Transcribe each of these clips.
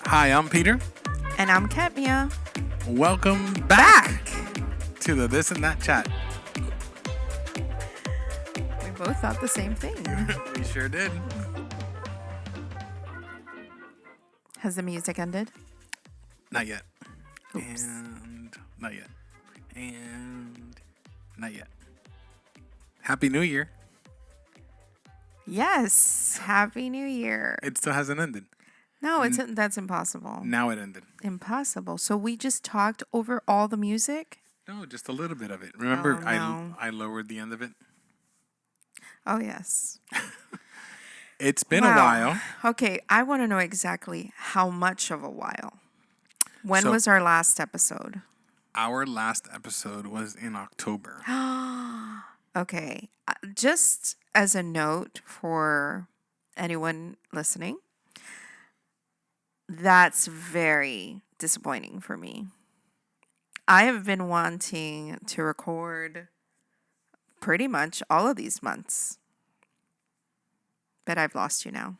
Hi, I'm Peter. And I'm Katmia. Welcome back to the This and That Chat. We both thought the same thing. We sure did. Has the music ended? Not yet. Oops. And not yet. And not yet. Happy New Year. Yes. Happy New Year. It still hasn't ended. No, that's impossible. Now it ended. Impossible. So we just talked over all the music? No, just a little bit of it. Remember, Oh, no. I lowered the end of it? Oh, yes. It's been a while. Okay, I want to know exactly how much of a while. When was our last episode? Our last episode was in October. Okay. Just as a note for anyone listening, that's very disappointing for me. I have been wanting to record pretty much all of these months, but I've lost you now.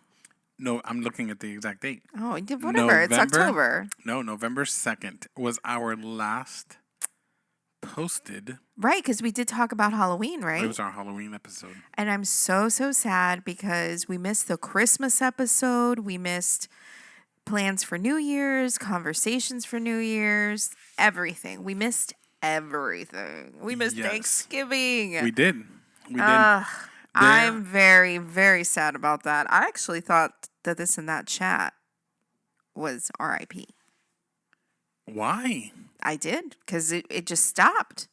No, I'm looking at the exact date. Oh, whatever. It's October. No, November 2nd was our last posted. Right, because we did talk about Halloween, right? It was our Halloween episode. And I'm so sad because we missed the Christmas episode. We missed plans for New Year's, conversations for New Year's, everything. We missed everything. We missed Thanksgiving. We did. I'm very, very sad about that. I actually thought that This and That Chat was RIP. Why? I did, because it just stopped.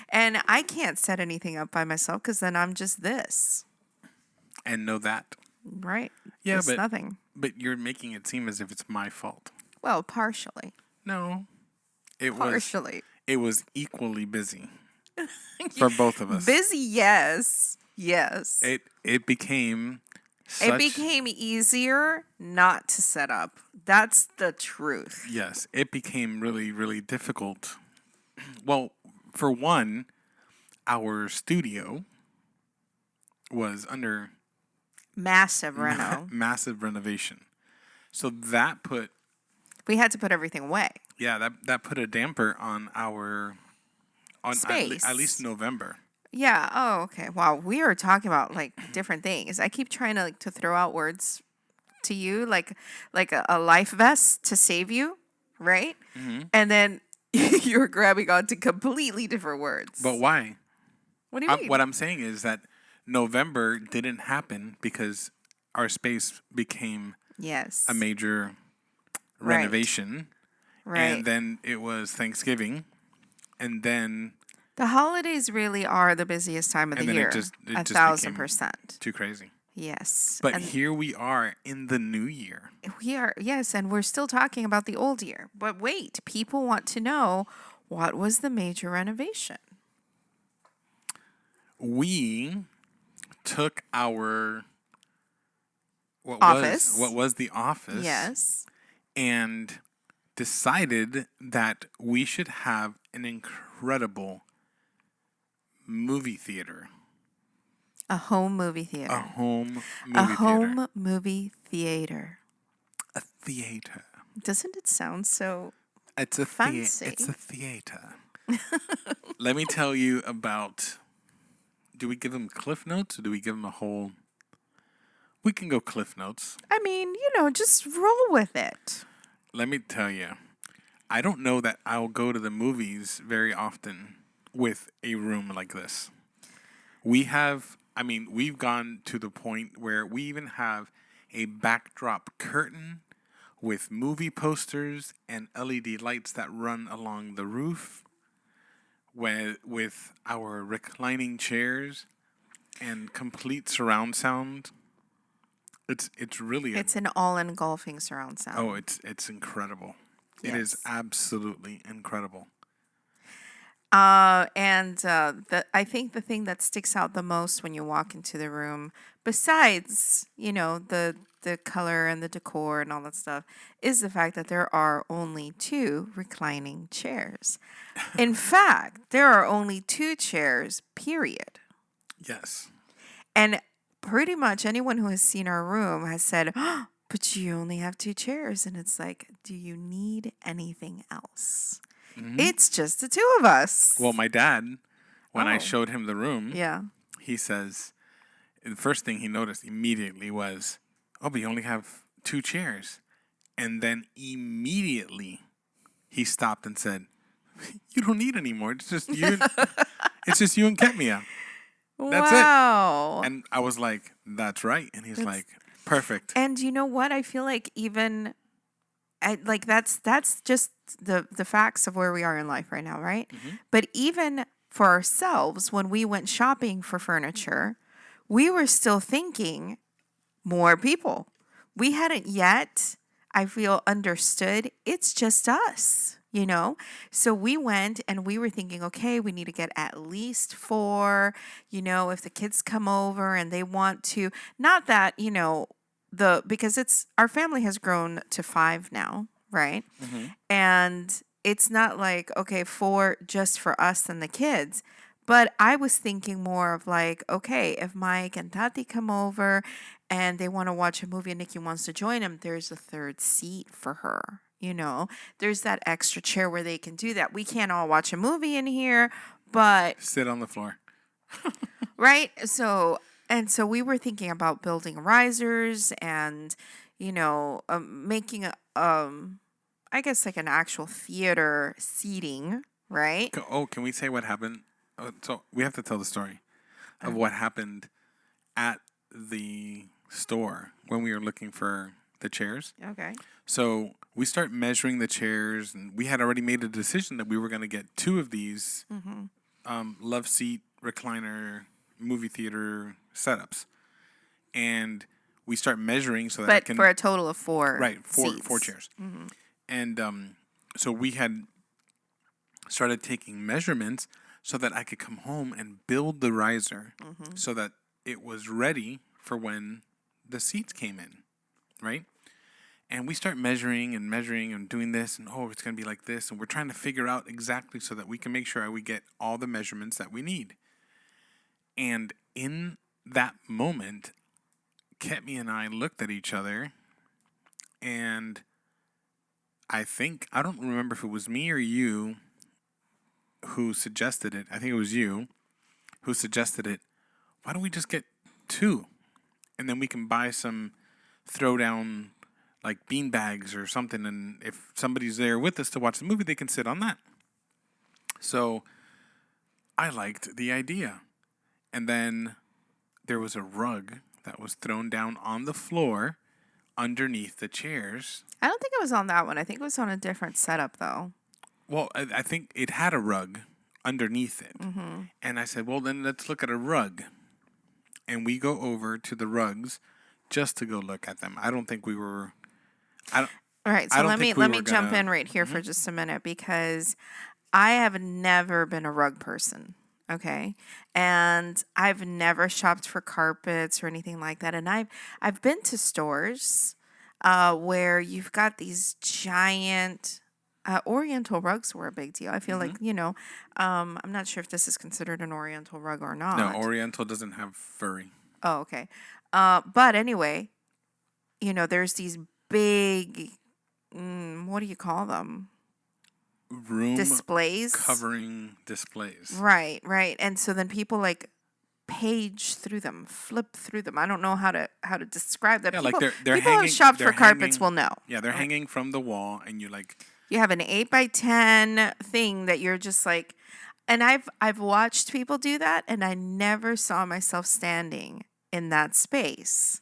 And I can't set anything up by myself because then I'm just this. And know that. Right. Yeah, just nothing. But you're making it seem as if it's my fault. Well, partially. No. Partially. It was equally busy for both of us. Busy, yes. Yes. It became It became easier not to set up. That's the truth. Yes. It became really, really difficult. Well, for one, our studio was under massive renovation. So that we had to put everything away. Yeah, that put a damper on our space. At least November. Yeah. Oh, okay. Wow. We are talking about like different things. I keep trying to throw out words to you, like a life vest to save you, right? Mm-hmm. And then you're grabbing onto completely different words. But why? What do you mean? What I'm saying is that November didn't happen because our space became a major renovation. Right. And then it was Thanksgiving. And then the holidays really are the busiest time of the year. It just 1,000%. Too crazy. Yes. But here we are in the new year. We are, yes, and we're still talking about the old year. But wait, people want to know, what was the major renovation? We took our office. What was the office? Yes. And decided that we should have an incredible movie theater. A home movie theater. A home movie theater. A theater. Doesn't it sound so it's a fancy? It's a theater. Let me tell you about... Do we give them Cliff Notes or do we give them a whole... We can go Cliff Notes. I mean, just roll with it. Let me tell you, I don't know that I'll go to the movies very often with a room like this. We've gone to the point where we even have a backdrop curtain with movie posters and LED lights that run along the roof with our reclining chairs and complete surround sound. It's really it's an all-engulfing surround sound. Oh, it's incredible. Yes. It is absolutely incredible. I think the thing that sticks out the most when you walk into the room, besides the color and the decor and all that stuff, is the fact that there are only 2 reclining chairs. In fact, there are only 2 chairs, period. Yes. And pretty much anyone who has seen our room has said, oh, but you only have 2 chairs. And it's like, do you need anything else? It's just the two of us. Well, my dad, when I Oh. showed him the room, Yeah. he says, the first thing he noticed immediately was, oh, but you only have 2 chairs. And then immediately he stopped and said, you don't need any more. It's just you. It's just you and Ketmia. That's wow. it. And I was like, that's right. And he's like, perfect. And you know what? I feel like even like that's just the facts of where we are in life right now, right? But even for ourselves, when we went shopping for furniture, we were still thinking more people. We hadn't yet, I feel, understood it's just us, you know? So we went and we were thinking, okay, we need to get at least 4, you know, if the kids come over and they want to, not that, you know, because it's our family has grown to 5 now, right? And it's not like, okay, 4 just for us and the kids. But I was thinking more of like, okay, if Mike and Tati come over and they want to watch a movie and Nikki wants to join them, there's a 3rd seat for her. You know, there's that extra chair where they can do that. We can't all watch a movie in here, but sit on the floor. right? So we were thinking about building risers and, you know, making I guess like an actual theater seating, right? Can we say what happened? So we have to tell the story of what happened at the store when we were looking for the chairs. Okay. So we start measuring the chairs, and we had already made a decision that we were going to get 2 of these love seat recliner movie theater setups, and we start measuring so that I But can, for a total of 4 right, seats. 4 chairs, and so we had started taking measurements so that I could come home and build the riser so that it was ready for when the seats came in, right? And we start measuring and doing this, and it's going to be like this, and we're trying to figure out exactly so that we can make sure we get all the measurements that we need. And in that moment, Ketmi and I looked at each other, and I don't remember if it was me or you who suggested it. I think it was you who suggested it. Why don't we just get 2? And then we can buy some throwdown like bean bags or something. And if somebody's there with us to watch the movie, they can sit on that. So I liked the idea. And then there was a rug that was thrown down on the floor underneath the chairs. I don't think it was on that one. I think it was on a different setup, though. Well, I think it had a rug underneath it. And I said, well, then let's look at a rug. And we go over to the rugs just to go look at them. I don't think we were... All right, so let me jump in right here for just a minute, because I have never been a rug person, okay? And I've never shopped for carpets or anything like that. And I've been to stores where you've got these giant... Oriental rugs were a big deal. I feel like, you know, I'm not sure if this is considered an Oriental rug or not. No, Oriental doesn't have furry. Oh, okay. But anyway, you know, there's these big, what do you call them? Room Displays? covering displays. Right. And so then people like page through them, flip through them. I don't know how to describe that. Yeah, people, like they're people hanging, who shopped they're for carpets hanging, will know. Yeah, they're hanging from the wall, and you like... You have an 8x10 thing that you're just like, and I've watched people do that, and I never saw myself standing in that space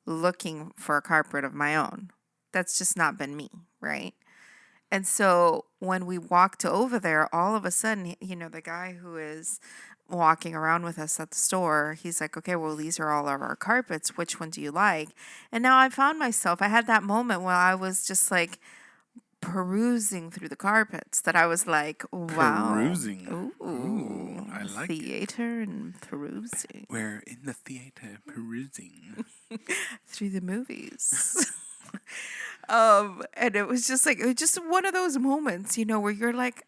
looking for a carpet of my own. That's just not been me, right? And so when we walked over there, all of a sudden, you know, the guy who is walking around with us at the store, he's like, okay, well, these are all of our carpets. Which one do you like? And now I found myself, I had that moment where I was just like, perusing through the carpets, that I was like, wow. Perusing. Ooh, I like theater and perusing. We're in the theater perusing. Through the movies. And it was just like, it was just one of those moments, you know, where you're like,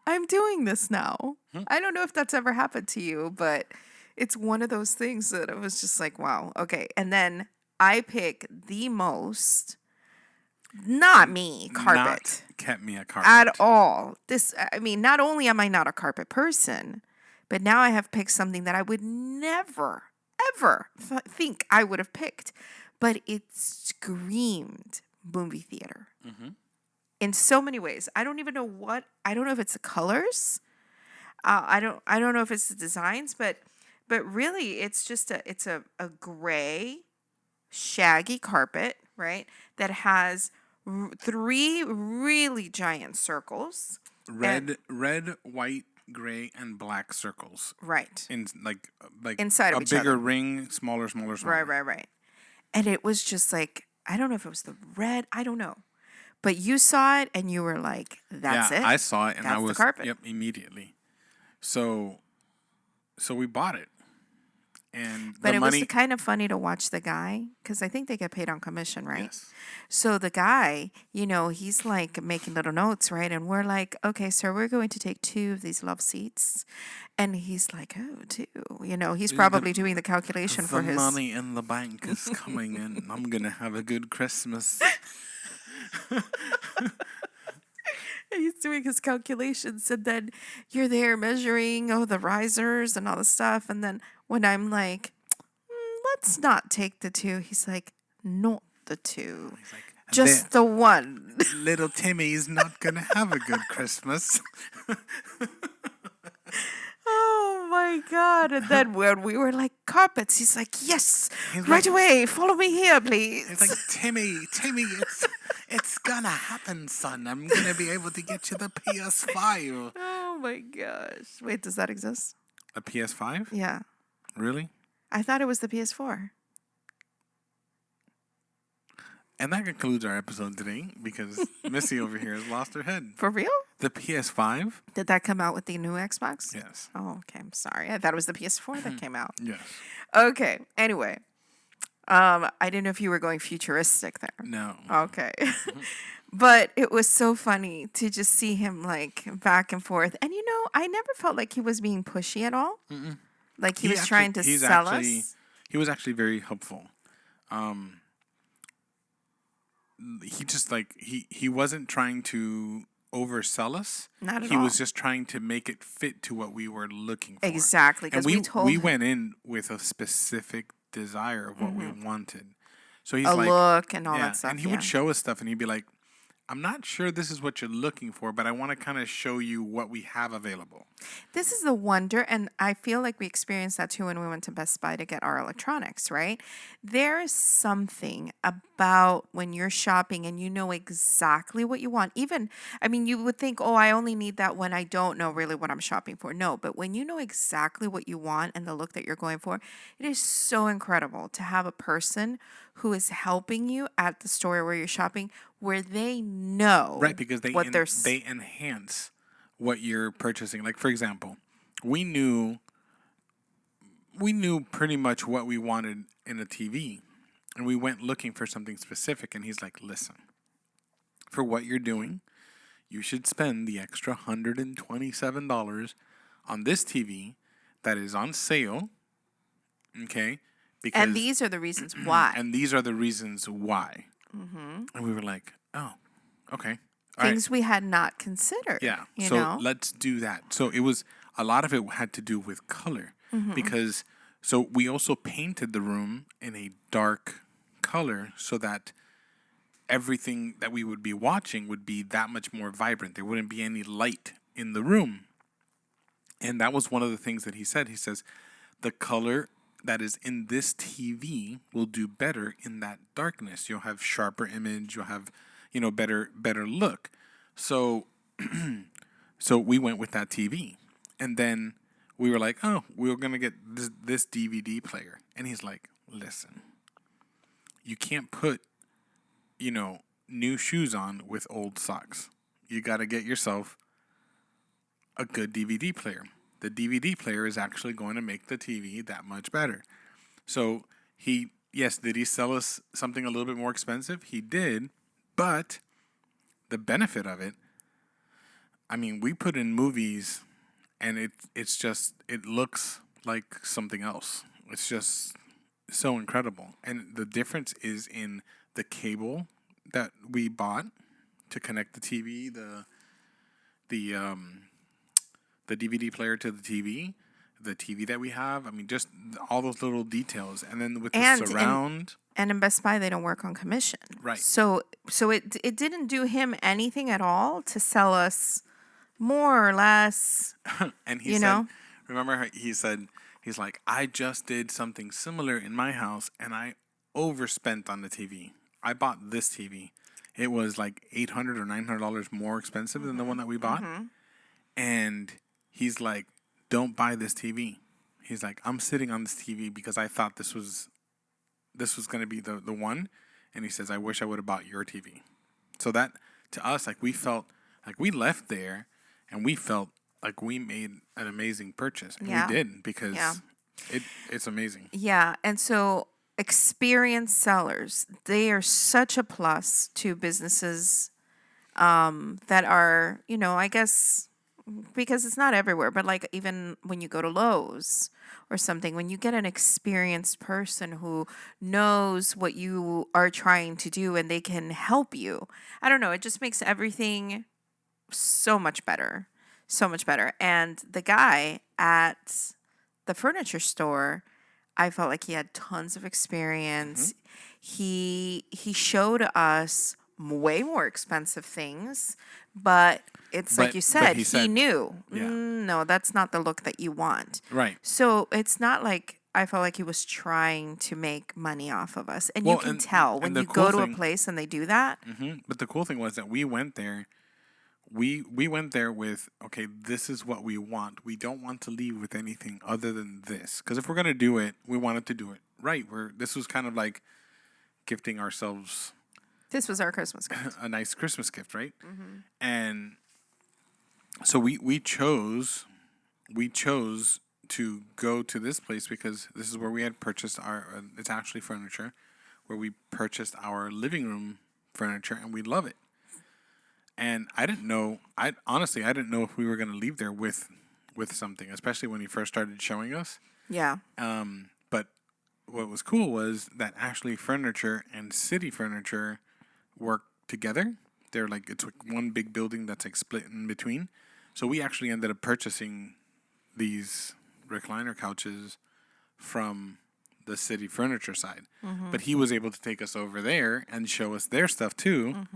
I'm doing this now. I don't know if that's ever happened to you, but it's one of those things that it was just like, wow, okay. And then I pick the most, not me, carpet. Not kept me a carpet. At all. I mean, not only am I not a carpet person, but now I have picked something that I would never, ever think I would have picked. But it screamed movie theater in so many ways. I don't even know I don't know if it's the colors. I don't know if it's the designs, but really it's just a gray, shaggy carpet, right? That has 3 really giant circles. Red, white, gray, and black circles. Right. In like inside of each other. A bigger ring, smaller. Right. And it was just like, I don't know if it was the red, I don't know. But you saw it and you were like, that's it. I saw it and that's I was the carpet. Yep, immediately. So we bought it. And but the it money was kind of funny to watch the guy, because I think they get paid on commission, right? Yes. So the guy, he's like making little notes, right? And we're like, okay, sir, we're going to take 2 of these love seats. And he's like, oh, 2. He's probably doing the calculation for his... The money in the bank is coming in. I'm going to have a good Christmas. He's doing his calculations, and then you're there measuring, the risers and all the stuff. And then when I'm like, let's not take the 2, he's like, not the 2. He's like, just the 1. Little Timmy's not going to have a good Christmas. Oh my God. And then when we were like, carpets, he's like, yes, right away, follow me here, please. He's like, Timmy, it's gonna happen, son. I'm gonna be able to get you the PS5. Oh my gosh. Wait, does that exist? A PS5? Yeah. Really? I thought it was the PS4. And that concludes our episode today, because Missy over here has lost her head. For real? The PS5? Did that come out with the new Xbox? Yes. Oh, okay. I'm sorry. I thought it was the PS4 that came out. Yes. Okay. Anyway. I didn't know if you were going futuristic there. No. Okay. But it was so funny to just see him like back and forth. And I never felt like he was being pushy at all. Mm-mm. Like he was trying to sell us. He was actually very helpful. He just he wasn't trying to oversell us. Not at all. He was just trying to make it fit to what we were looking for. Exactly. Because we went in with a specific desire of what we wanted. So he's a look and all that stuff. And he would show us stuff and he'd be like, I'm not sure this is what you're looking for, but I want to kind of show you what we have available. This is the wonder, and I feel like we experienced that too when we went to Best Buy to get our electronics, right? There is something about when you're shopping and you know exactly what you want. You would think, I only need that when I don't know really what I'm shopping for. No, but when you know exactly what you want and the look that you're going for, it is so incredible to have a person who is helping you at the store where you're shopping, where they know because they enhance what you're purchasing. Like, for example, we knew pretty much what we wanted in a TV, and we went looking for something specific, and he's like, listen, for what you're doing, you should spend the extra $127 on this TV that is on sale, okay? And these are the reasons why. And these are the reasons why. Mm-hmm. And we were like, oh, okay. Things we had not considered. Yeah. So let's do that. So a lot of it had to do with color. Mm-hmm. Because, so we also painted the room in a dark color so that everything that we would be watching would be that much more vibrant. There wouldn't be any light in the room. And that was one of the things that he said. He says, the color that is in this TV will do better in that darkness. You'll have sharper image. You'll have, better look. So, so we went with that TV, and then we were like, oh, we're gonna get this DVD player. And he's like, listen, you can't put, new shoes on with old socks. You got to get yourself a good DVD player. The DVD player is actually going to make the TV that much better. So did he sell us something a little bit more expensive? He did, but the benefit of it, we put in movies and it looks like something else. It's just so incredible. And the difference is in the cable that we bought to connect the TV, the the DVD player to the TV that we have. I mean, just all those little details, and then with the And surround. And in Best Buy, they don't work on commission. Right. So it didn't do him anything at all to sell us more or less. And he said, remember how he said, he's like, I just did something similar in my house, and I overspent on the TV. I bought this TV. It was like $800 or $900 more expensive than the one that we bought. And he's like, don't buy this TV. He's like, I'm sitting on this TV because I thought this was going to be the one. And he says, I wish I would have bought your TV. So that, to us, like, we felt like we left there and we felt like we made an amazing purchase. And we did, because it's amazing. Yeah. And so experienced sellers, they are such a plus to businesses that are, I guess, because it's not everywhere, but like even when you go to Lowe's or something, when you get an experienced person who knows what you are trying to do and they can help you, I don't know, it just makes everything so much better. So much better. And the guy at the furniture store, I felt like he had tons of experience. He showed us way more expensive things, but like you said, he knew, no, that's not the look that you want. Right. So it's not like I felt like he was trying to make money off of us. And you can tell when you go to a place and they do that. But the cool thing was that we went there. We went there with, okay, this is what we want. We don't want to leave with anything other than this. Because if we're going to do it, we wanted to do it right. This was kind of like gifting ourselves. This was our Christmas gift. A nice Christmas gift, right? And so we chose to go to this place because this is where we had purchased it's actually furniture, where we purchased our living room furniture, and we love it. And I didn't know if we were going to leave there with something, especially when he first started showing us. Yeah. But what was cool was that Ashley Furniture and City Furniture work together. They're like, it's like one big building that's like split in between. So we actually ended up purchasing these recliner couches from the City Furniture side. But he was able to take us over there and show us their stuff too.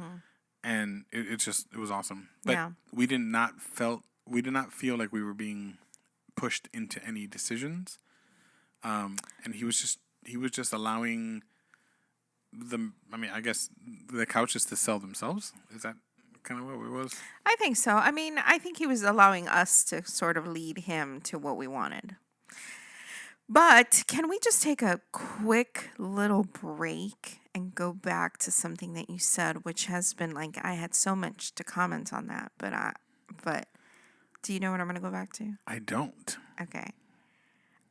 And it was awesome. But we did not feel like we were being pushed into any decisions. And he was just allowing I guess the couches to sell themselves. Is that kind of what it was? I think so. I mean, I think he was allowing us to sort of lead him to what we wanted. But can we just take a quick little break and go back to something that you said, which has been like, I had so much to comment on that, but do you know what I'm going to go back to? I don't. Okay.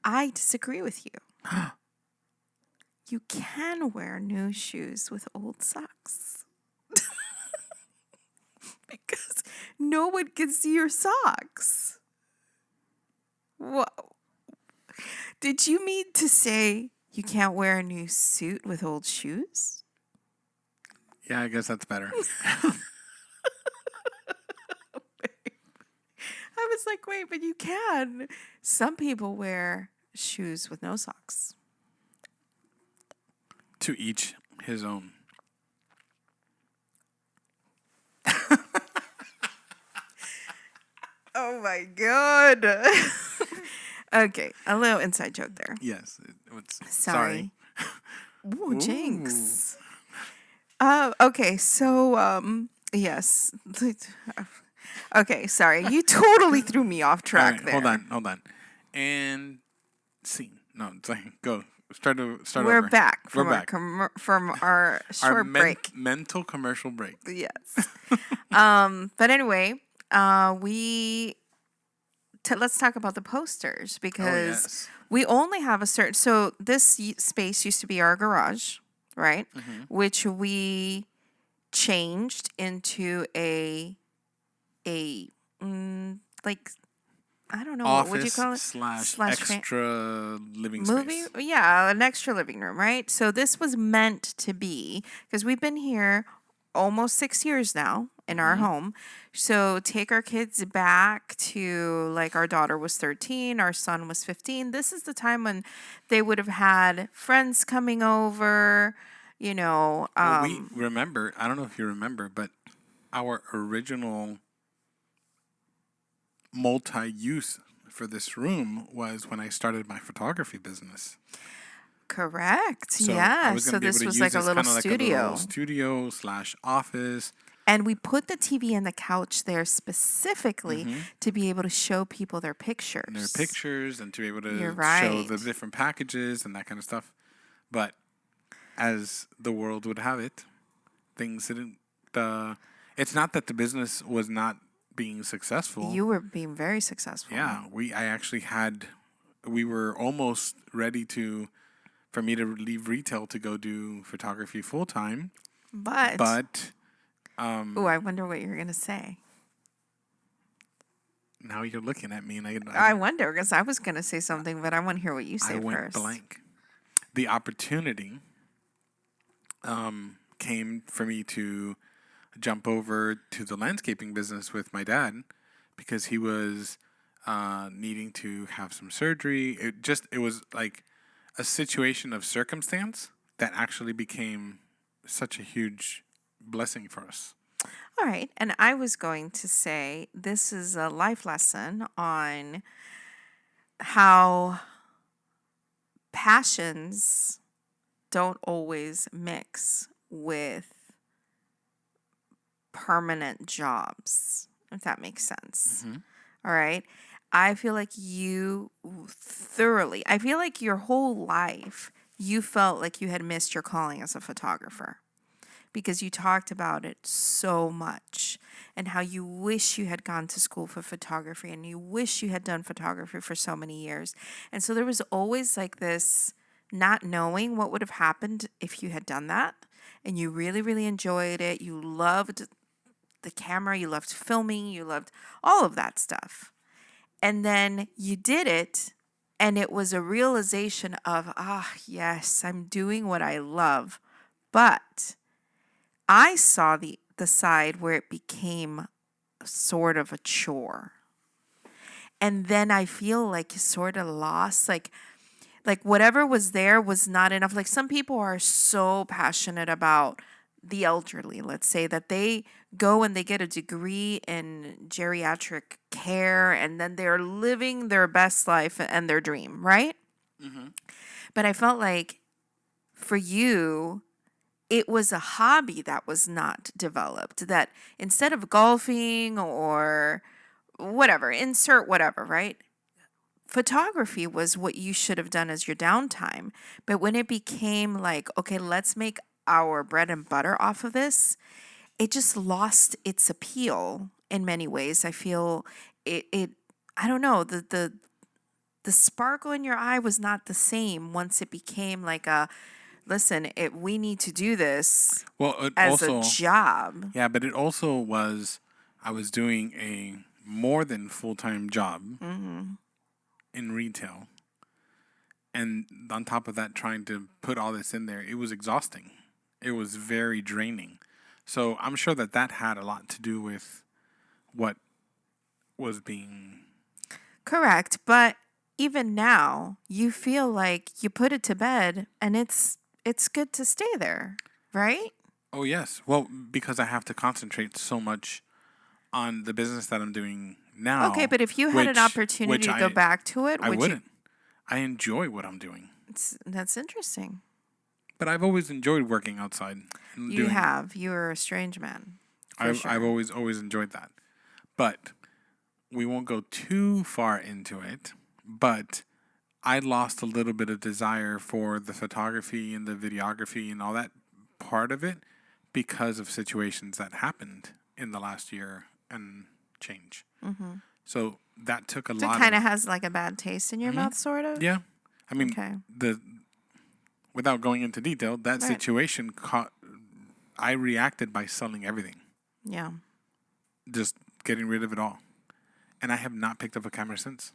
I disagree with you. You can wear new shoes with old socks. Because no one can see your socks. Whoa. Did you mean to say you can't wear a new suit with old shoes? Yeah, I guess that's better. I was like, wait, but you can. Some people wear shoes with no socks. To each his own. Oh my God. Okay, a little inside joke there. Yes. Sorry. Ooh, jinx. Okay, so, yes. Okay, sorry. You totally threw me off track there. Hold on. And scene. No, it's like, go. Start We're over. back from We're back. From our short break. Mental commercial break. Yes. But anyway, let's talk about the posters, because we only have a certain. So this space used to be our garage, right? Which we changed into like I don't know, what would you office call it? slash Slash extra living movie? space. Yeah, an extra living room, right? So this was meant to be, because we've been here almost 6 years now in our home. So take our kids back to, like, our daughter was 13, our son was 15. This is the time when they would have had friends coming over, you know. Well, we remember, I don't know if you remember, but our original multi-use for this room was when I started my photography business. Correct. So I Yeah. was going So to be able this to was use like a this little kind of like a little studio. studio slash office. And we put the TV and the couch there specifically Mm-hmm. to be able to show people their pictures. And their pictures and to be able You're to show the right. different packages and that kind of stuff. But as the world would have it, things didn't. It's not that the business was not being successful. You were being very successful. Yeah, we were almost ready for me to leave retail to go do photography full time. But Oh, I wonder what you're going to say. now you're looking at me, and I wonder, because I was going to say something, but I want to hear what you say I went first. blank. The opportunity came for me to jump over to the landscaping business with my dad because he was needing to have some surgery. It was like a situation of circumstance that actually became such a huge blessing for us. All right. And I was going to say this is a life lesson on how passions don't always mix with permanent jobs, if that makes sense. All right. I feel like I feel like your whole life, you felt like you had missed your calling as a photographer because you talked about it so much and how you wish you had gone to school for photography and you wish you had done photography for so many years. And so there was always like this not knowing what would have happened if you had done that. And you really, really enjoyed it. You loved the camera, you loved filming, you loved all of that stuff. And then you did it, and it was a realization of, yes, I'm doing what I love. But I saw the side where it became sort of a chore. And then I feel like you sort of lost, like whatever was there was not enough. Like some people are so passionate about the elderly, let's say, that they go and they get a degree in geriatric care and then they're living their best life and their dream, right? But I felt like for you, it was a hobby that was not developed, that instead of golfing or whatever, insert whatever, right? Photography was what you should have done as your downtime. But when it became like, okay, let's make our bread and butter off of this, it just lost its appeal in many ways. I feel it I don't know, the sparkle in your eye was not the same once it became like a, listen, we need to do this Well, it as also a job. yeah, but it also was I was doing a more than full-time job in retail. And on top of that, trying to put all this in there, it was exhausting. It was very draining. So I'm sure that had a lot to do with what was being. Correct. But even now, you feel like you put it to bed and it's good to stay there, right? Oh, yes. Well, because I have to concentrate so much on the business that I'm doing now. Okay, but if you had an opportunity to go back to it, I would wouldn't. I enjoy what I'm doing. That's interesting. But I've always enjoyed working outside. You have. You're a strange man. I've always enjoyed that. But we won't go too far into it. But I lost a little bit of desire for the photography and the videography and all that part of it because of situations that happened in the last year and change. So that took a lot. So it kind of has like a bad taste in your mouth, sort of? Yeah. I mean, okay. Without going into detail, that situation I reacted by selling everything. Yeah. Just getting rid of it all. And I have not picked up a camera since.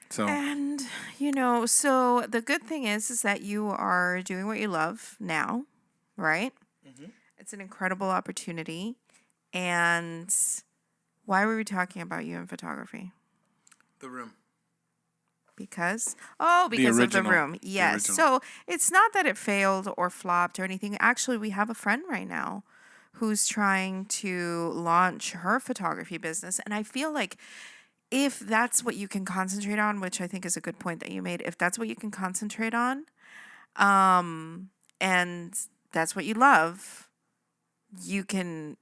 So, And, so the good thing is that you are doing what you love now, right? It's an incredible opportunity. And why were we talking about you in photography? the room. Because of the original. room. The Yes. original. So it's not that it failed or flopped or anything. Actually, we have a friend right now who's trying to launch her photography business. And I feel like if that's what you can concentrate on, which I think is a good point that you made, if that's what you can concentrate on, and that's what you love, you can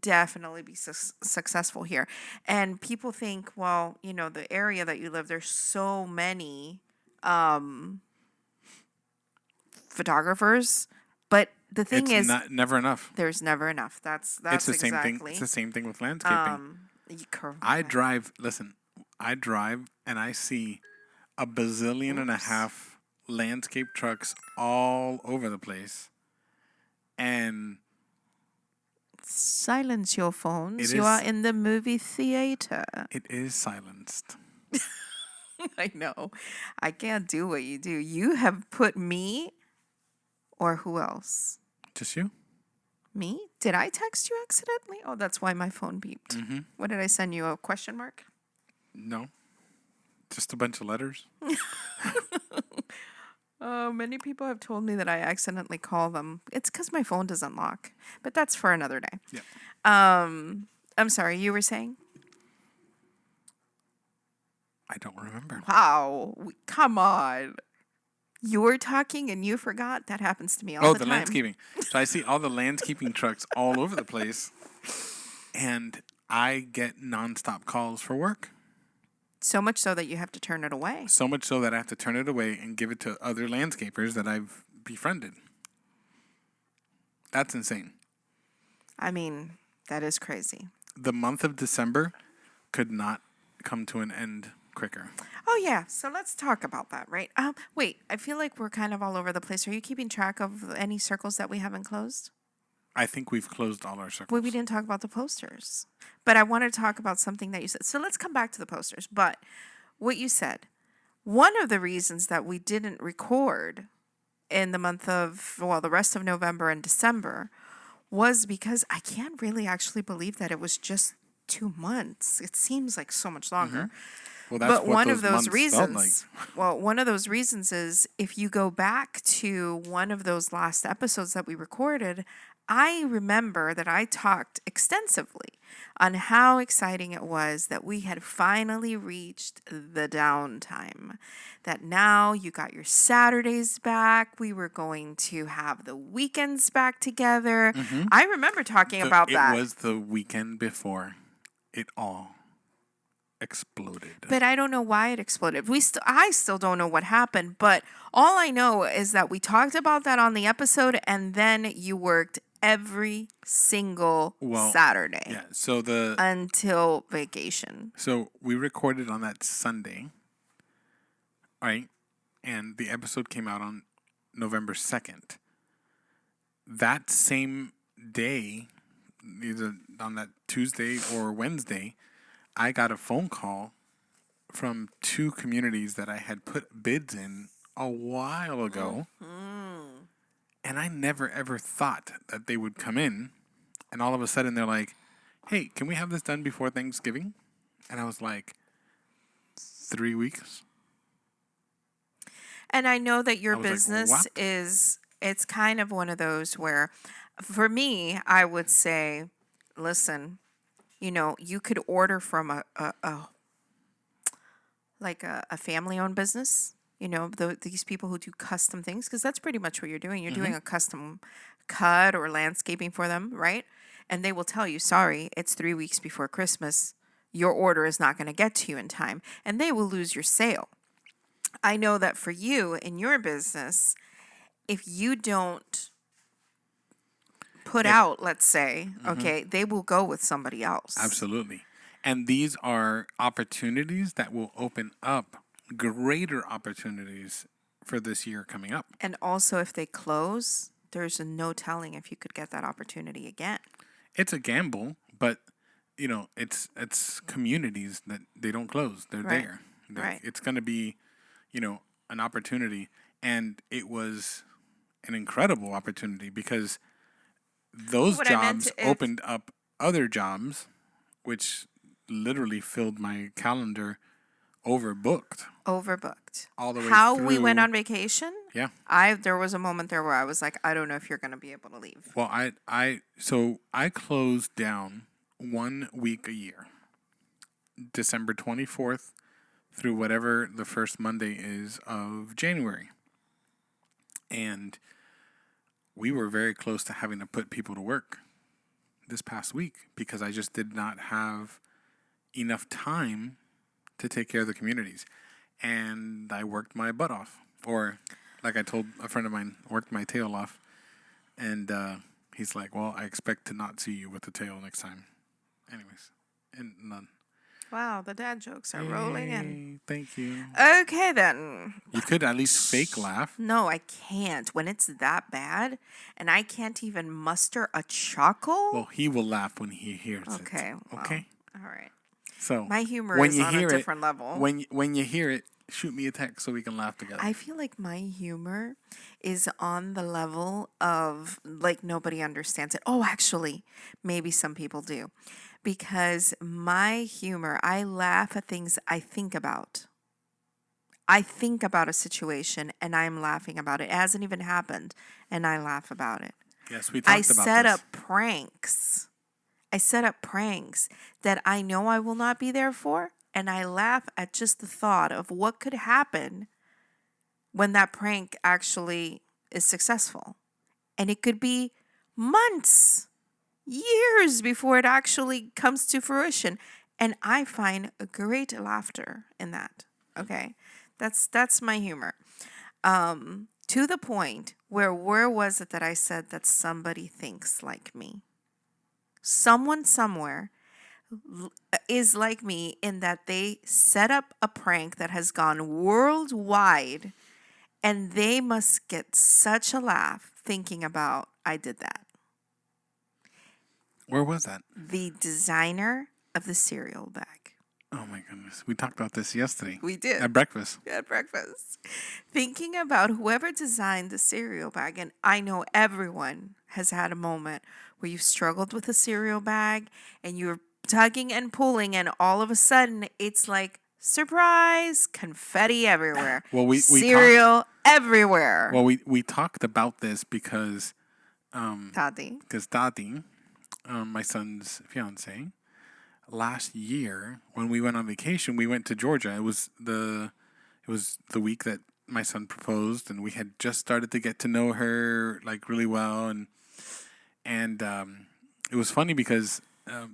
definitely be successful here. And people think, well, the area that you live, there's so many photographers, but the thing It's is, never enough. there's never enough. That's It's the exactly same thing. It's the same thing with landscaping. I drive. Listen, I drive and I see a bazillion and a half landscape trucks all over the place, and Silence your phones. It You are is- in the movie theater. it is silenced. I know. I can't do what you do. You have put me, or who else? Just you? Me? Did I text you accidentally? Oh, that's why my phone beeped. Mm-hmm. What did I send you? A question mark? No, just a bunch of letters. Oh, many people have told me that I accidentally call them. It's because my phone doesn't lock. But that's for another day. Yeah. I'm sorry, you were saying? I don't remember. Wow. Come on. You were talking and you forgot. That happens to me all the time. Landscaping. So I see all the landscaping trucks all over the place, and I get nonstop calls for work. So much so that you have to turn it away. So much so that I have to turn it away and give it to other landscapers that I've befriended. That's insane. I mean, that is crazy. The month of December could not come to an end quicker. Oh, yeah. So let's talk about that, right? Wait, I feel like we're kind of all over the place. Are you keeping track of any circles that we haven't closed? I think we've closed all our circles. Well, we didn't talk about the posters. But I want to talk about something that you said. So let's come back to the posters. But what you said, one of the reasons that we didn't record in the the rest of November and December was because I can't really actually believe that it was just 2 months. It seems like so much longer. Well, that's But what one those of those months felt like. reasons, one of those reasons is if you go back to one of those last episodes that we recorded, I remember that I talked extensively on how exciting it was that we had finally reached the downtime. That now you got your Saturdays back. We were going to have the weekends back together. I remember talking about that. It was the weekend before it all exploded. But I don't know why it exploded. I still don't know what happened, but all I know is that we talked about that on the episode and then you worked every single Saturday. Yeah, so until vacation. So we recorded on that Sunday, right? And the episode came out on November 2nd. That same day, either on that Tuesday or Wednesday, I got a phone call from 2 communities that I had put bids in a while ago. And I never, ever thought that they would come in. And all of a sudden, they're like, hey, can we have this done before Thanksgiving? And I was like, 3 weeks? And I know that your I was like, business "What?" it's kind of one of those where, for me, I would say, listen, you could order from a family-owned business, these people who do custom things, because that's pretty much what you're doing. You're doing a custom cut or landscaping for them, right? And they will tell you, sorry, it's 3 weeks before Christmas. Your order is not going to get to you in time, and they will lose your sale. I know that for you in your business, if you don't put out, let's say, okay, they will go with somebody else. Absolutely. And these are opportunities that will open up greater opportunities for this year coming up. And also, if they close, there's no telling if you could get that opportunity again. It's a gamble, but it's communities that they don't close. They're Right. there. Right. It's going to be, an opportunity, and it was an incredible opportunity because those What I meant jobs to, if opened up other jobs, which literally filled my calendar overbooked overbooked. all the way How we went through. on vacation, Yeah. there was a moment there where I was like, I don't know if you're going to be able to leave. Well, I closed down 1 week a year, December 24th through whatever the first Monday is of January, and we were very close to having to put people to work this past week because I just did not have enough time to take care of the communities, and I worked my butt off, or like I told a friend of mine, worked my tail off, and he's like, "Well, I expect to not see you with the tail next time." Anyways, and none. Wow, the dad jokes are rolling in. Yay, thank you. Okay, then. You could at least fake laugh. No, I can't. When it's that bad and I can't even muster a chuckle. Well, he will laugh when he hears Okay. it. Well, Okay. all right. So My humor when is you on a hear different level. when you hear it, shoot me a text so we can laugh together. I feel like my humor is on the level of like nobody understands it. Oh, actually, maybe some people do. Because my humor, I laugh at things I think about. I think about a situation and I'm laughing about it. It hasn't even happened and I laugh about it. Yes, we I talked about set this. up pranks. I set up pranks that I know I will not be there for, and I laugh at just the thought of what could happen when that prank actually is successful. And it could be months, years before it actually comes to fruition. And I find a great laughter in that. Okay. That's my humor. To the point where was it that I said that somebody thinks like me? Someone somewhere is like me in that they set up a prank that has gone worldwide and they must get such a laugh thinking about I did that. Where was that? The designer of the cereal bag. Oh my goodness. We talked about this yesterday. We did. At breakfast. At breakfast. Thinking about whoever designed the cereal bag, and I know everyone has had a moment where you've struggled with a cereal bag and you're tugging and pulling, and all of a sudden it's like surprise, confetti everywhere. Well, we cereal everywhere. Well, we talked about this because Tati. Tati, my son's fiance, last year when we went on vacation, we went to Georgia. It was the week that my son proposed, and we had just started to get to know her like really well, and it was funny because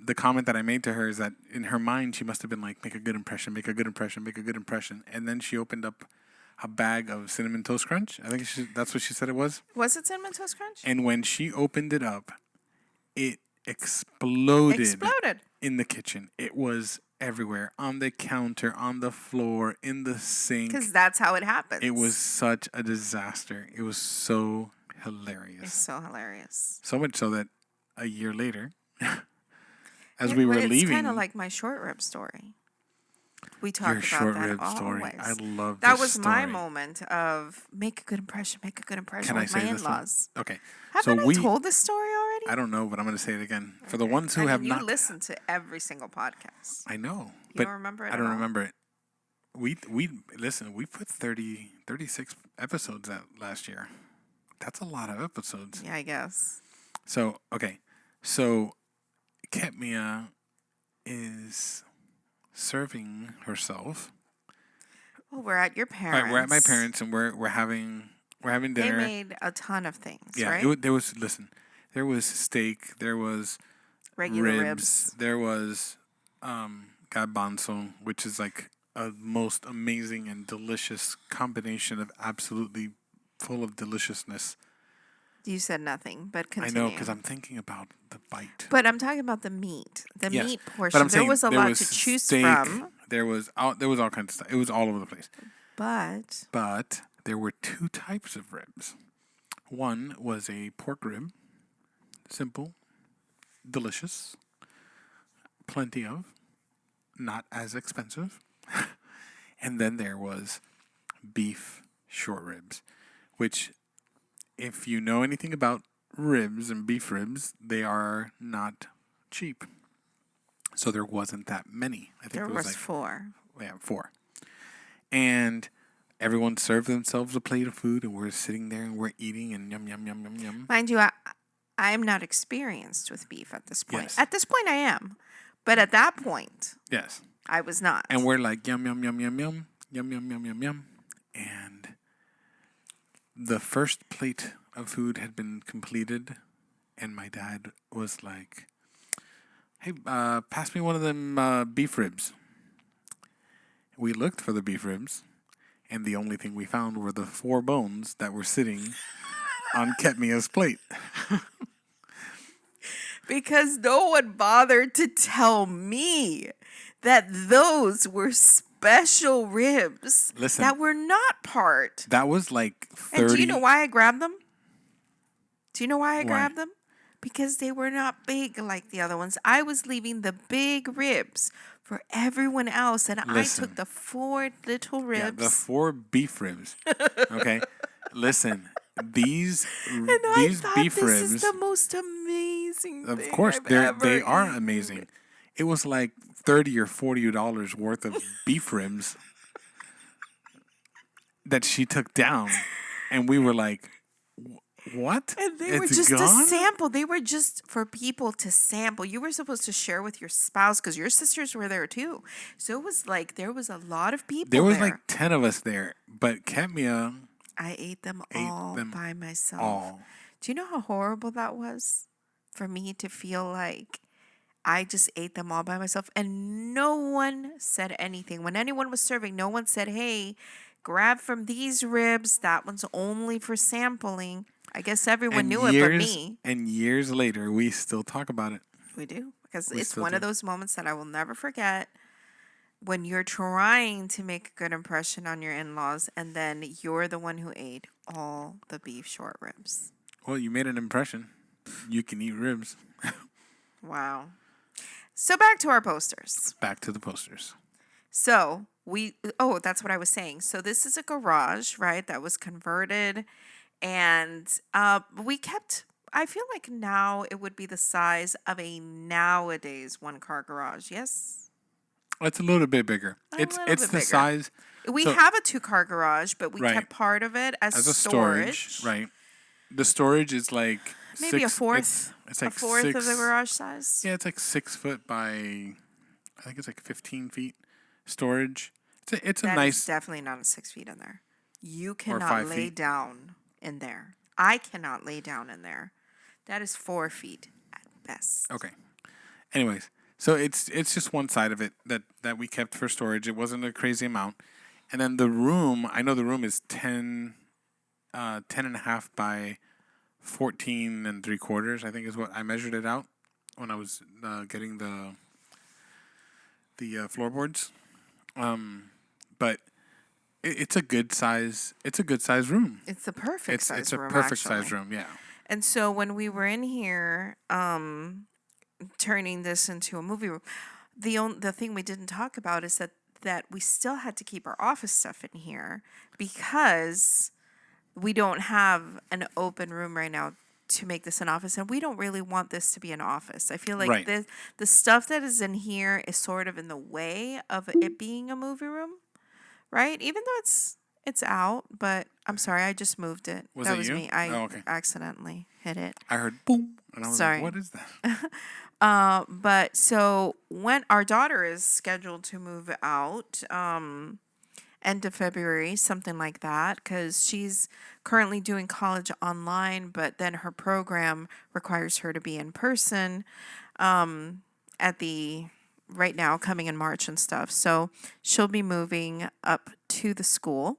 the comment that I made to her is that in her mind she must have been like, make a good impression, make a good impression, make a good impression, and then she opened up a bag of Cinnamon Toast Crunch. I think that's what she said it was. Was it Cinnamon Toast Crunch? And when she opened it up, it exploded in the kitchen. It was everywhere, on the counter, on the floor, in the sink. Because that's how it happens. It was such a disaster. It was so hilarious. It's so hilarious. So much so that a year later, as we were leaving, it's kind of like my short rib story. We talk your about short that rib always. story. I love that this was my story. moment of make a good impression Can with I my say this one? in-laws. Okay. Haven't I told this story already? I don't know, but I'm going to say it again. For the ones who have not... You listen to every single podcast. I know. You don't remember it I don't remember it. We listen, we put 36 episodes out last year. That's a lot of episodes. Yeah, I guess. So, okay. So, Ketmia is serving herself. Well, we're at your parents. Right, we're at my parents, and we're having dinner. They made a ton of things, yeah, right? There was steak, there was regular ribs. there was garbanzo, which is like a most amazing and delicious combination of absolutely full of deliciousness. You said nothing, but continue. I know, because I'm thinking about the bite. But I'm talking about the meat. The Yes, meat portion. There was a lot to choose steak, from. There was all kinds of stuff. It was all over the place. But there were two types of ribs. One was a pork rib, simple, delicious, plenty of, not as expensive. And then there was beef short ribs, which, if you know anything about ribs and beef ribs, they are not cheap. So there wasn't that many. I think There it was like 4. Yeah, 4. And everyone served themselves a plate of food, and we're sitting there and we're eating and yum yum yum yum yum. Mind you, I'm not experienced with beef at this point. Yes. At this point, I am, but at that point, Yes. I was not. And we're like yum yum yum yum yum yum yum yum yum yum, and the first plate of food had been completed, and my dad was like, "Hey, pass me one of them beef ribs." We looked for the beef ribs, and the only thing we found were the 4 bones that were sitting on Ketmia's plate. Because no one bothered to tell me that those were special ribs Listen. that were not part. That was like 30. And do you know why I grabbed them? Do you know why I Why? grabbed them? Because they were not big like the other ones. I was leaving the big ribs for everyone else, and I Listen. took the 4 little ribs. Yeah, the 4 beef ribs. Okay, listen. These and I thought beef this ribs. is the most amazing Of thing course, I've they ever are eaten. amazing. It was like $30 or $40 worth of beef ribs that she took down, and we were like, "What? And they were just a sample. They were just for people to sample. You were supposed to share with your spouse because your sisters were there too. So it was like there was a lot of people There was there. like 10 of us there, but Ketmia I ate them all by myself. all. Do you know how horrible that was for me to feel like I just ate them all by myself and no one said anything. When anyone was serving, no one said, "Hey, grab from these ribs. That one's only for sampling." I guess everyone knew it but me. And years later, we still talk about it. We do. Because We it's still one of do. those moments that I will never forget when you're trying to make a good impression on your in-laws and then you're the one who ate all the beef short ribs. Well, you made an impression. You can eat ribs. Wow. So back to our posters. Back to the posters. So that's what I was saying. So this is a garage, right? That was converted. And we kept, I feel like now it would be the size of a nowadays 1-car garage. Yes? It's a little bit bigger. It's little bit the bigger. size. We So- have a 2-car garage, but we Right. kept part of it as a storage, right? The storage is like Maybe a fourth. It's like a fourth 6, of the garage size. Yeah, it's like 6 foot by, I think it's like 15 feet storage. It's a That nice. is definitely not a 6 feet in there. You 5 cannot lay feet. down in there. I cannot lay down in there. That is 4 feet at best. Okay. Anyways, so it's just one side of it that we kept for storage. It wasn't a crazy amount. And then the room, I know the room is 10 and a half by 14 and 3/4, I think is what I measured it out when I was getting the floorboards. But it's a good size. It's a good size room. It's the perfect size It's a room, perfect actually. size room. Yeah. And so when we were in here, turning this into a movie room, the thing we didn't talk about is that we still had to keep our office stuff in here because we don't have an open room right now to make this an office, and we don't really want this to be an office. I feel like Right. the stuff that is in here is sort of in the way of it being a movie room, right? Even though it's out, but I'm sorry, I just moved it. Was that it was you? me. I Oh, okay. accidentally hit it. I heard boom, and I was Sorry. like, "What is that?" But so when our daughter is scheduled to move out, end of February, something like that, because she's currently doing college online, but then her program requires her to be in person right now, coming in March and stuff. So she'll be moving up to the school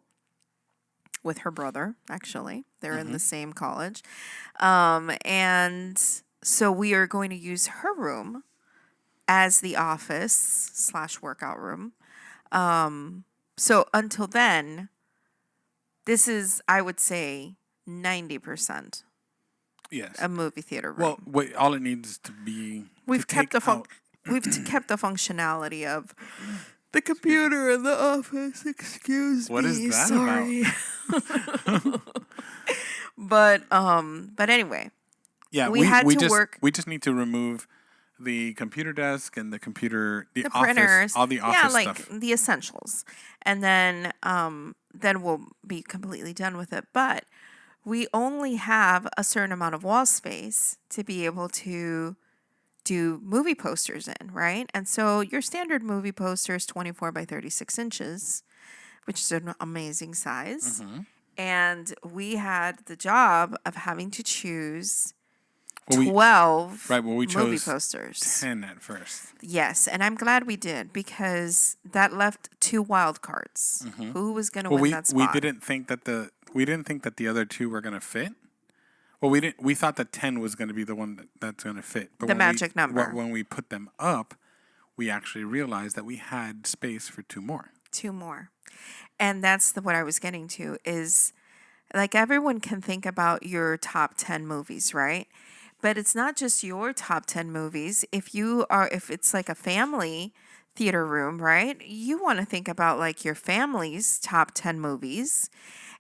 with her brother, actually. They're in the same college. And so we are going to use her room as the office / workout room. So until then, this is, I would say, 90% Yes. a movie theater room. Well, wait. All it needs to be. We've to kept take the out we've kept the functionality of the computer in the office. Excuse me. What is that sorry. But anyway, Yeah, we had to just work. we just need to remove the computer desk and the The office, printers, all the office like stuff. the essentials, and then we'll be completely done with it. But we only have a certain amount of wall space to be able to do movie posters in, right? And so your standard movie poster is 24 by 36 inches, which is an amazing size. Mm-hmm. And we had the job of having to choose Well, 12 we movie chose posters. 10 at first. Yes, and I'm glad we did because that left 2 wild cards. Mm-hmm. Who was going to win that spot? We didn't think that the other 2 were going to fit. Well, we thought that 10 was going to be the one that's going to fit. But the magic number. When we put them up, we actually realized that we had space for 2 more. 2 more. And that's what I was getting to is like everyone can think about your top 10 movies, right? But it's not just your top 10 movies. If it's like a family theater room, right? You want to think about like your family's top 10 movies.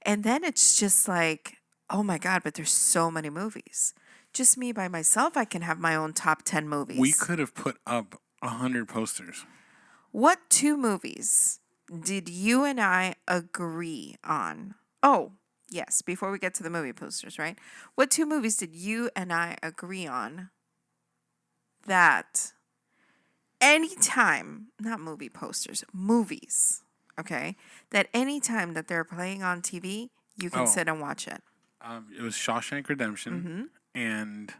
And then it's just like, oh my God, but there's so many movies. Just me by myself, I can have my own top 10 movies. We could have put up 100 posters. What 2 movies did you and I agree on? Oh, yes, before we get to the movie posters, right? What 2 movies did you and I agree on that anytime, not movie posters, movies, okay, that anytime that they're playing on TV, you can sit and watch it? It was Shawshank Redemption and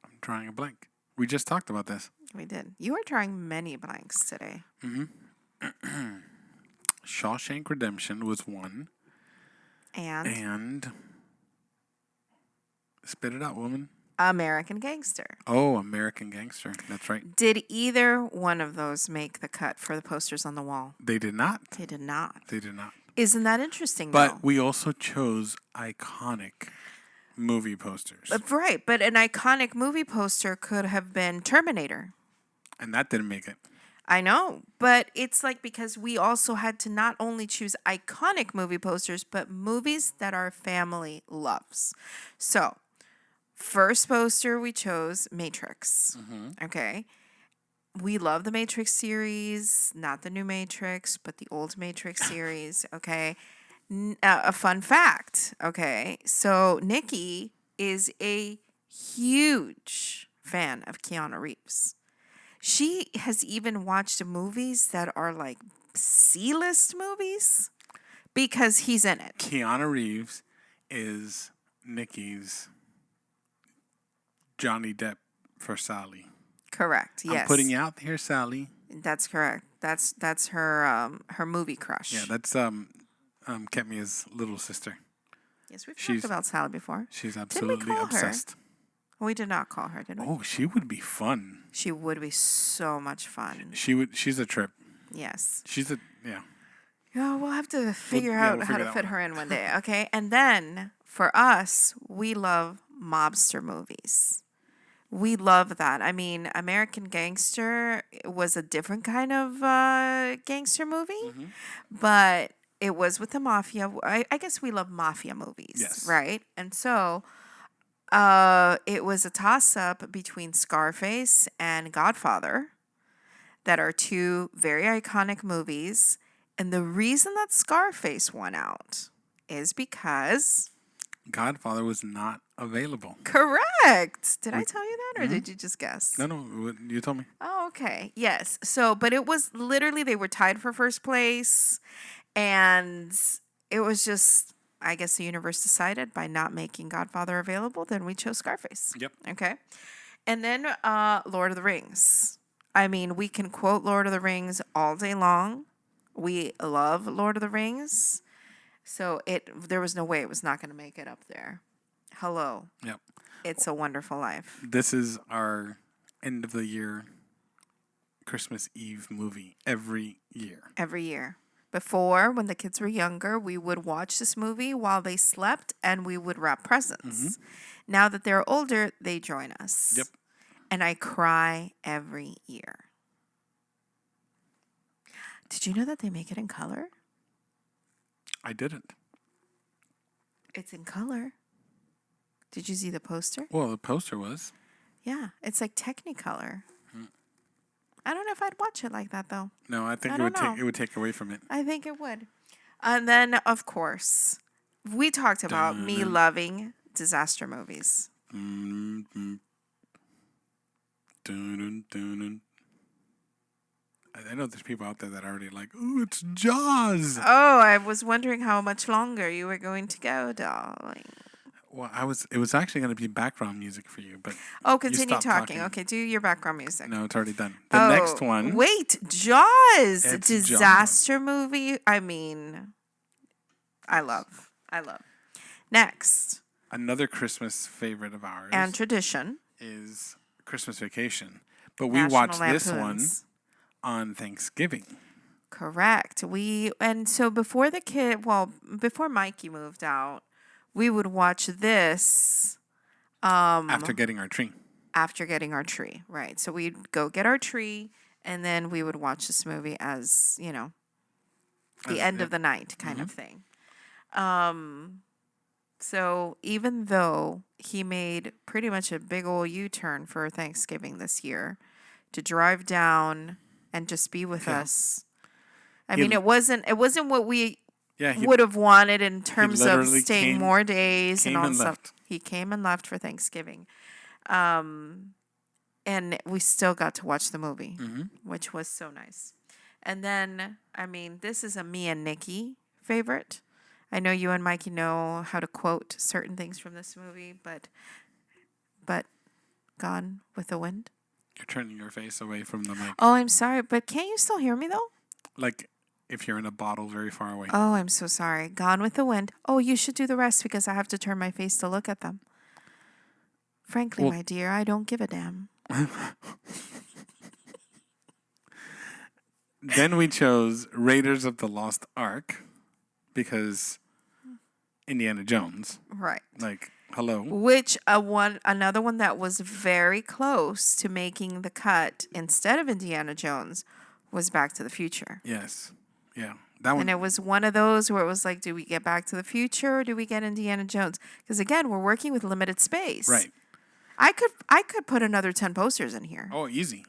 I'm drawing a blank. We just talked about this. We did. You are drawing many blanks today. Shawshank Redemption was one. And spit it out, woman. American Gangster. Oh, American Gangster. That's right. Did either one of those make the cut for the posters on the wall? They did not. They did not. They did not. Isn't that interesting, But though? we also chose iconic movie posters. Right, but an iconic movie poster could have been Terminator. And that didn't make it. I know, but it's like because we also had to not only choose iconic movie posters, but movies that our family loves. So, first poster we chose Matrix. Okay. We love the Matrix series, not the new Matrix, but the old Matrix series. Okay. A fun fact. Okay. So, Nikki is a huge fan of Keanu Reeves. She has even watched movies that are like C-list movies because he's in it. Keanu Reeves is Nikki's Johnny Depp for Sally. Correct. Yes. I'm putting you out here, Sally. That's correct. That's her movie crush. Yeah, that's Kemia's little sister. Yes, we've talked about Sally before. She's Didn't we absolutely call obsessed. her? We did not call her, did we? Oh, she would be fun. She would be so much fun. She's a trip. Yes. Yeah. Yeah, we'll have to figure out how to fit her in one day, okay? And then for us, we love mobster movies. We love that. I mean, American Gangster was a different kind of gangster movie, but it was with the mafia. I guess we love mafia movies, yes. Right? And so it was a toss-up between Scarface and Godfather that are 2 very iconic movies. And the reason that Scarface won out is because Godfather was not available. Correct. Did I tell you that or did you just guess? No, you told me. Oh, okay. Yes. So, but it was literally, they were tied for first place. And it was just, I guess the universe decided by not making Godfather available, then we chose Scarface. Yep. Okay. And then Lord of the Rings. I mean, we can quote Lord of the Rings all day long. We love Lord of the Rings. So there was no way it was not going to make it up there. Hello. Yep. It's a Wonderful Life. This is our end of the year Christmas Eve movie every year. Every year. Before, when the kids were younger, we would watch this movie while they slept and we would wrap presents. Now that they're older, they join us. Yep. and I cry every year. Did you know that they make it in color? I didn't. It's in color. Did you see the poster? Well, the poster was. Yeah, it's like Technicolor. I don't know if I'd watch it like that though. No, I think I it don't would know. take away from it. I think it would. And then, of course, we talked about me loving disaster movies. I know there's people out there that are already like, ooh, it's Jaws. Oh, I was wondering how much longer you were going to go, darling. Well, it was actually going to be background music for you, but Oh, continue stopped talking. Okay, do your background music. No, it's already done. The next one. Wait, Jaws. It's Disaster movie. I mean, I love. Next. Another Christmas favorite of ours. And tradition. Is Christmas Vacation. But we National watched Lampoons. this one on Thanksgiving. Correct. So before before Mikey moved out, we would watch this After getting our tree. Right. So we'd go get our tree, and then we would watch this movie as, the end of the night kind of thing. So even though he made pretty much a big old U-turn for Thanksgiving this year to drive down and just be with us, I mean, it wasn't what we would have wanted in terms of staying more days and all stuff. He came and left for Thanksgiving. And we still got to watch the movie, which was so nice. And then, I mean, this is a me and Nikki favorite. I know you and Mikey know how to quote certain things from this movie, but Gone with the Wind. You're turning your face away from the mic. Oh, I'm sorry, but can't you still hear me though? Like if you're in a bottle very far away. Oh, I'm so sorry. Gone with the Wind. Oh, you should do the rest because I have to turn my face to look at them. Frankly, my dear, I don't give a damn. Then we chose Raiders of the Lost Ark because Indiana Jones. Right. Like, hello. Which another one that was very close to making the cut instead of Indiana Jones was Back to the Future. Yes. Yeah. That one. And it was one of those where it was like, do we get Back to the Future or do we get Indiana Jones? Because again, we're working with limited space. Right. I could put another 10 posters in here. Oh, easy.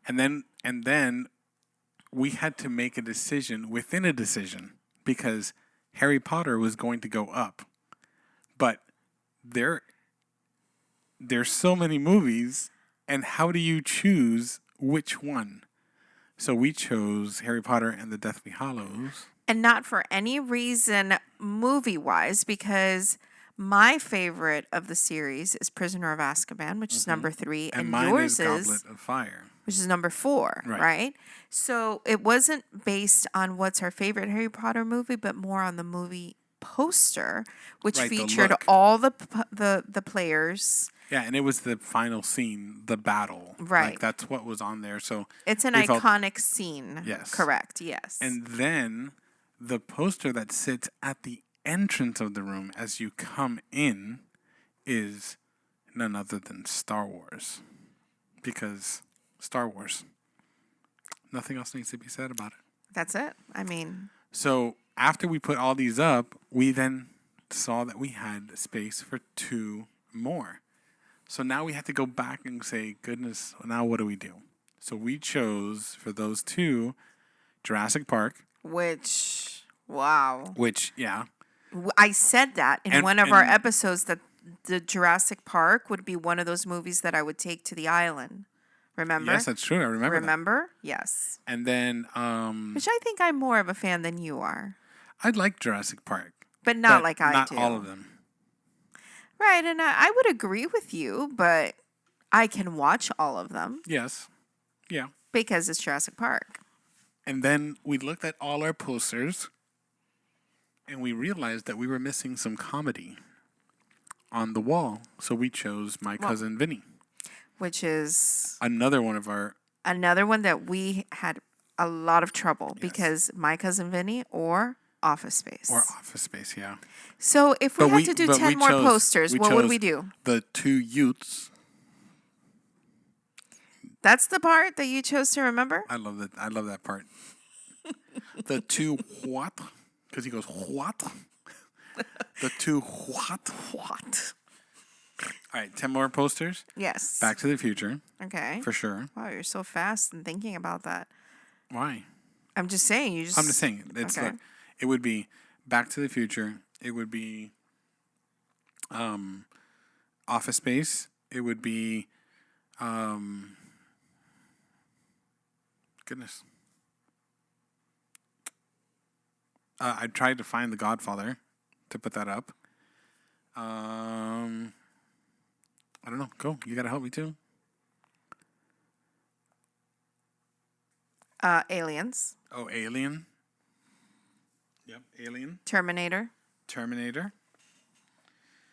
And then we had to make a decision within a decision because Harry Potter was going to go up. But there's so many movies, and how do you choose which one? So we chose Harry Potter and the Deathly Hallows. And not for any reason movie-wise, because my favorite of the series is Prisoner of Azkaban, which is number 3. And mine yours is Goblet of Fire. Which is number 4, right? So it wasn't based on what's our favorite Harry Potter movie, but more on the movie poster, which featured all the players. Yeah, and it was the final scene, the battle. Right. Like, that's what was on there. So it's an iconic scene. Yes. Correct, yes. And then the poster that sits at the entrance of the room as you come in is none other than Star Wars. Because Star Wars. Nothing else needs to be said about it. That's it. I mean. So after we put all these up, we then saw that we had space for 2 more. So now we have to go back and say, goodness, now what do we do? So we chose for those 2, Jurassic Park. Wow. Yeah. I said that in one of our episodes that the Jurassic Park would be one of those movies that I would take to the island. Remember? Yes, that's true. I remember. Remember? Yes. And then, which I think I'm more of a fan than you are. I'd like Jurassic Park, but not like I do. Not all of them. Right, and I would agree with you, but I can watch all of them. Yes. Yeah. Because it's Jurassic Park. And then we looked at all our posters, and we realized that we were missing some comedy on the wall. So we chose My Cousin Vinny. Which is another one that we had a lot of trouble because My Cousin Vinny or Office Space. Yeah. So if we had to do 10 more posters, what would we do? The 2 youths. That's the part that you chose to remember? I love that. I love that part. The two what? Because he goes, what? The two what? What? All right, 10 more posters. Yes. Back to the Future. Okay. For sure. Wow, you're so fast in thinking about that. Why? I'm just saying. I'm just saying. It's okay. like, it would be Back to the Future. It would be Office Space. It would be goodness. I tried to find The Godfather to put that up. I don't know. Go. You gotta help me too. Aliens. Oh, Alien. Yep, Alien. Terminator. Terminator.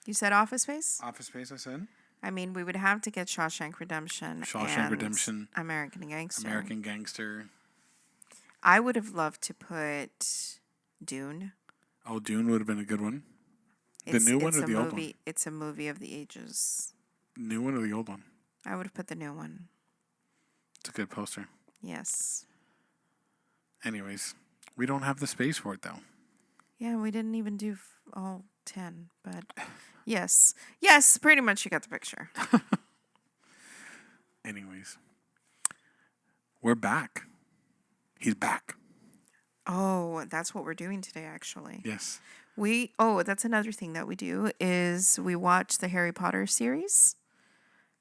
You said Office Space? Office Space, I said. I mean, we would have to get Shawshank Redemption. Redemption. American Gangster. American Gangster. I would have loved to put Dune. Oh, Dune would have been a good one. The new one or the old one? It's a movie of the ages. New one or the old one? I would have put the new one. It's a good poster. Yes. Anyways, we don't have the space for it, though. Yeah, we didn't even do all 10, but yes. Yes, pretty much you got the picture. Anyways, we're back. He's back. Oh, that's what we're doing today, actually. Yes. That's another thing that we do is we watch the Harry Potter series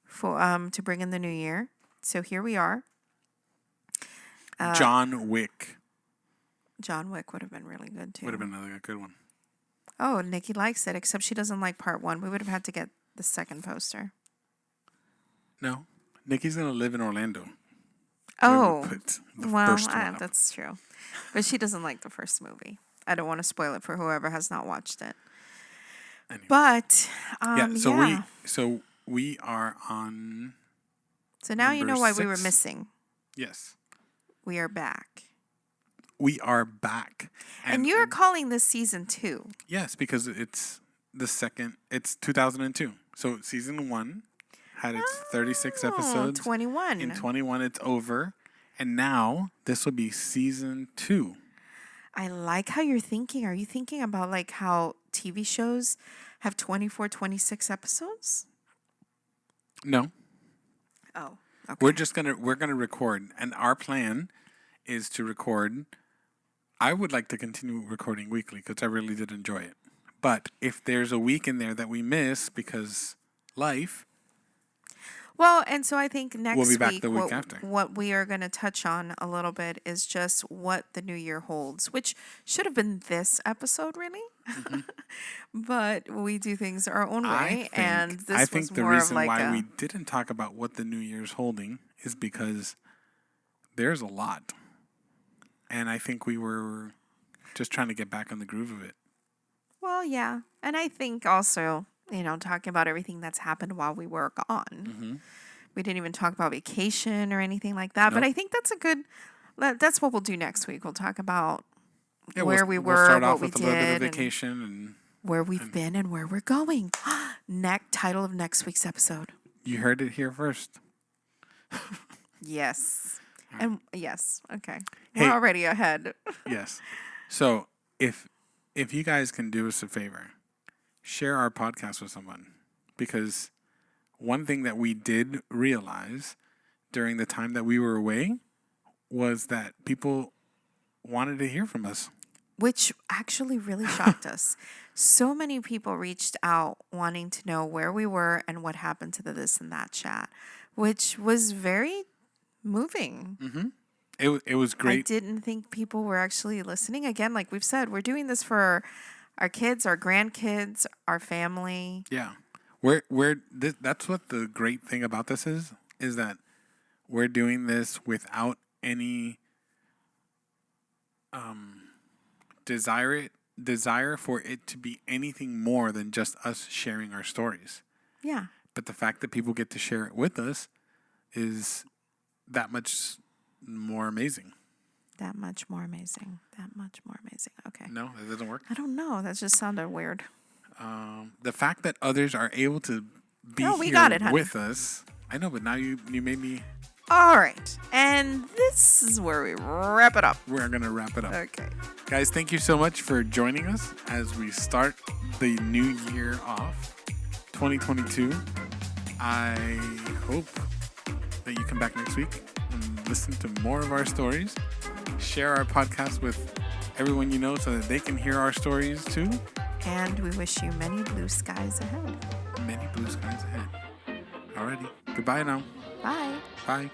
for to bring in the new year. So here we are. John Wick. John Wick would have been really good too. Would have been another good one. Oh, Nikki likes it, except she doesn't like part 1. We would have had to get the second poster. No. Nikki's going to live in Orlando. Oh, first one that's true. But she doesn't like the first movie. I don't want to spoil it for whoever has not watched it. Anyway. But so we are on. So now you know why 6. we were missing. Yes. We are back. We are back. And you're calling this season 2. Yes, because it's the second. It's 2002. So season 1 had its 36 episodes. 21. In 21, it's over. And now this will be season 2. I like how you're thinking. Are you thinking about like how TV shows have 24, 26 episodes? No. Oh, okay. We're gonna record, and our plan is to record. I would like to continue recording weekly because I really did enjoy it. But if there's a week in there that we miss because life. Well, and so I think next we'll be back week, the week after. What we are going to touch on a little bit is just what the new year holds, which should have been this episode, really. Mm-hmm. But we do things our own way, I think the reason why we didn't talk about what the new year's holding is because there's a lot. And I think we were just trying to get back on the groove of it. Well, yeah. And I think also, talking about everything that's happened while we were gone. Mm-hmm. We didn't even talk about vacation or anything like that. Nope. But I think that's what we'll do next week. We'll talk about where we were, we'll start what off with we a little bit of did, vacation and where we've been and where we're going. Title of next week's episode. You heard it here first. Yes. And yes, okay. Hey, we're already ahead. Yes. So if you guys can do us a favor, share our podcast with someone. Because one thing that we did realize during the time that we were away was that people wanted to hear from us. Which actually really shocked us. So many people reached out wanting to know where we were and what happened to the this and that chat, which was very moving. Mm-hmm. It was great. I didn't think people were actually listening. Again, like we've said, we're doing this for our kids, our grandkids, our family. Yeah. That's what the great thing about this is that we're doing this without any desire for it to be anything more than just us sharing our stories. Yeah. But the fact that people get to share it with us is that much more amazing. That much more amazing. Okay. No, that doesn't work. I don't know. That just sounded weird. The fact that others are able to be here with us. I know, but now you made me. All right. And this is where we wrap it up. We're going to wrap it up. Okay. Guys, thank you so much for joining us as we start the new year off, 2022. I hope that you come back next week and listen to more of our stories. Share our podcast with everyone you know so that they can hear our stories too. And we wish you many blue skies ahead. Many blue skies ahead. Alrighty. Goodbye now. Bye. Bye.